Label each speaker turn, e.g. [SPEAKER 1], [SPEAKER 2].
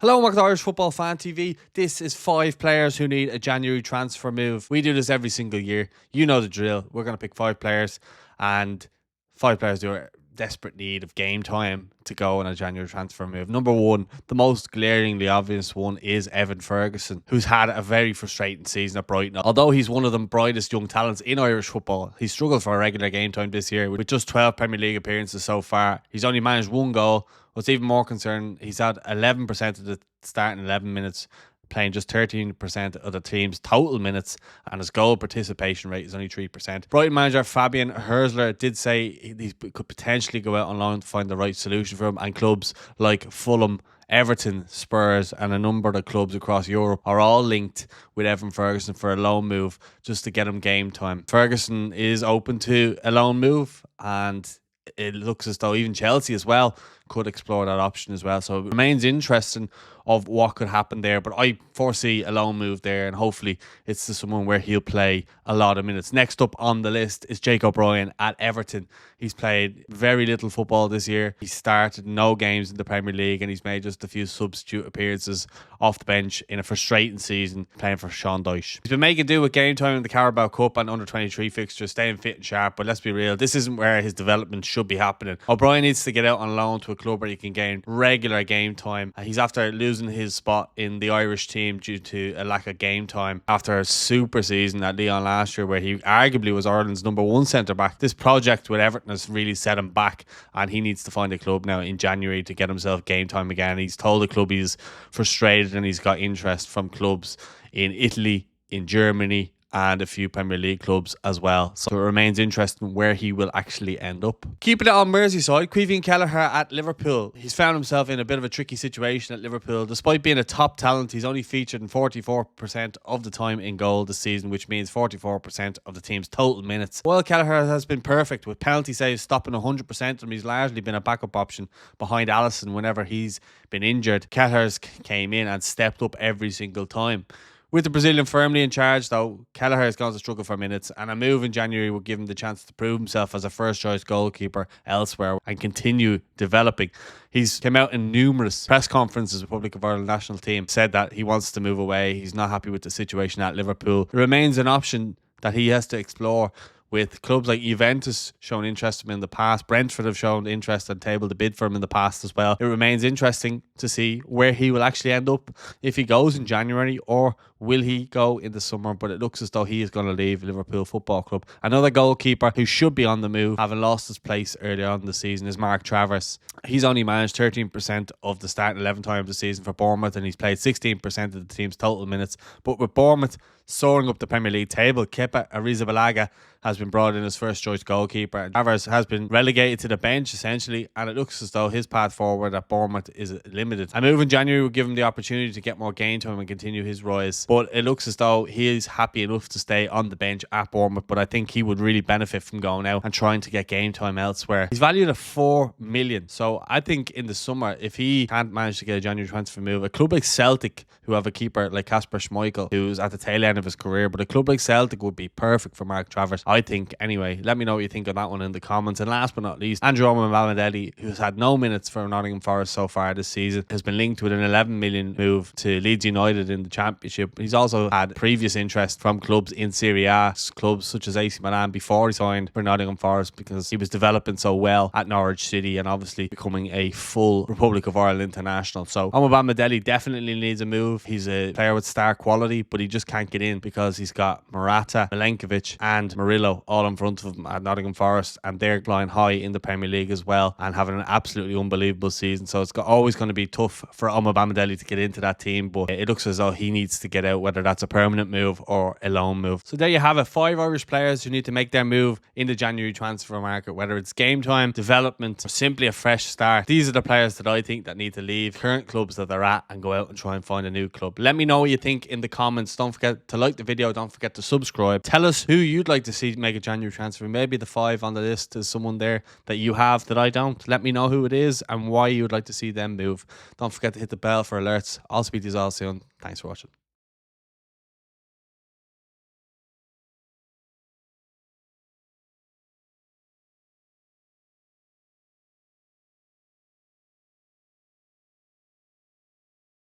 [SPEAKER 1] Hello and welcome to Irish Football Fan TV. This is 5 players who need a January transfer move. We do this every single year. You know the drill. We're going to pick 5 players and 5 players who are desperate need of game time to go on a January transfer move. Number 1, the most glaringly obvious one, is Evan Ferguson, who's had a very frustrating season at Brighton. Although he's one of the brightest young talents in Irish football, he's struggled for a regular game time this year with just 12 Premier League appearances so far. He's only managed 1 goal. What's even more concerning, he's had 11% of the starting 11 minutes, playing just 13% of the team's total minutes, and his goal participation rate is only 3%. Brighton manager Fabian Herzler did say he could potentially go out on loan to find the right solution for him, and clubs like Fulham, Everton, Spurs and a number of the clubs across Europe are all linked with Evan Ferguson for a loan move just to get him game time. Ferguson is open to a loan move, and it looks as though even Chelsea as well could explore that option as well. So it remains interesting of what could happen there, but I foresee a loan move there, and hopefully it's to someone where he'll play a lot of minutes. Next up on the list is Jake O'Brien at Everton. He's played very little football this year. He started no games in the Premier League, and he's made just a few substitute appearances off the bench in a frustrating season playing for Sean Dyche. He's been making do with game time in the Carabao Cup and under-23 fixtures, staying fit and sharp, but let's be real, this isn't where his development should be happening. O'Brien needs to get out on loan to a club where he can gain regular game time. He's after losing his spot in the Irish team due to a lack of game time after a super season at Lyon last year, where he arguably was Ireland's number 1 centre-back. This project with Everton has really set him back, and he needs to find a club now in January to get himself game time again. He's told the club he's frustrated, and he's got interest from clubs in Italy, in Germany, and a few Premier League clubs as well. So it remains interesting where he will actually end up. Keeping it on Merseyside, Caoimhin Kelleher at Liverpool. He's found himself in a bit of a tricky situation at Liverpool. Despite being a top talent, he's only featured in 44% of the time in goal this season, which means 44% of the team's total minutes. While Kelleher has been perfect with penalty saves stopping 100%, and he's largely been a backup option behind Alisson whenever he's been injured, Kelleher's came in and stepped up every single time. With the Brazilian firmly in charge, though, Kelleher is going to struggle for minutes, and a move in January will give him the chance to prove himself as a first-choice goalkeeper elsewhere and continue developing. He's come out in numerous press conferences with Republic of Ireland national team, said that he wants to move away. He's not happy with the situation at Liverpool. It remains an option that he has to explore, with clubs like Juventus showing interest in him in the past. Brentford have shown interest and tabled a bid for him in the past as well. It remains interesting to see where he will actually end up, if he goes in January or will he go in the summer. But it looks as though he is going to leave Liverpool Football Club. Another goalkeeper who should be on the move, having lost his place early on in the season, is Mark Travers. He's only managed 13% of the starting 11 time of the season for Bournemouth, and he's played 16% of the team's total minutes. But with Bournemouth soaring up the Premier League table, Kepa Arrizabalaga has been brought in as first choice goalkeeper, and Travers has been relegated to the bench essentially, and it looks as though his path forward at Bournemouth is limited. A move in January will give him the opportunity to get more game time and continue his rise, but it looks as though he is happy enough to stay on the bench at Bournemouth. But I think he would really benefit from going out and trying to get game time elsewhere. He's valued at 4 million, so I think in the summer, if he can't manage to get a January transfer move, a club like Celtic, who have a keeper like Kasper Schmeichel, who's at the tail end of his career, but a club like Celtic would be perfect for Mark Travers, I think. Anyway, let me know what you think of that one in the comments. And last but not least, Andrew Omamamadi, who's had no minutes for Nottingham Forest so far this season, has been linked with an 11 million move to Leeds United in the Championship. He's also had previous interest from clubs in Serie A, clubs such as AC Milan, before he signed for Nottingham Forest, because he was developing so well at Norwich City and obviously becoming a full Republic of Ireland international. So Omamamadi definitely needs a move. He's a player with star quality, but he just can't get in because he's got Morata, Milenkovic and Murillo all in front of him at Nottingham Forest, and they're flying high in the Premier League as well and having an absolutely unbelievable season. So it's always going to be tough for Omamamadi to get into that team, but it looks as though he needs to get out, whether that's a permanent move or a loan move. So there you have it, 5 Irish players who need to make their move in the January transfer market, whether it's game time, development or simply a fresh start. These are the players that I think that need to leave current clubs that they're at and go out and try and find a new club. Let me know what you think in the comments. Don't forget to like the video, don't forget to subscribe. Tell us who you'd like to see make a January transfer. Maybe the 5 on the list is someone there that you have that I don't. Let me know who it is and why you would like to see them move. Don't forget to hit the bell for alerts. I'll speak to you all soon. Thanks for watching.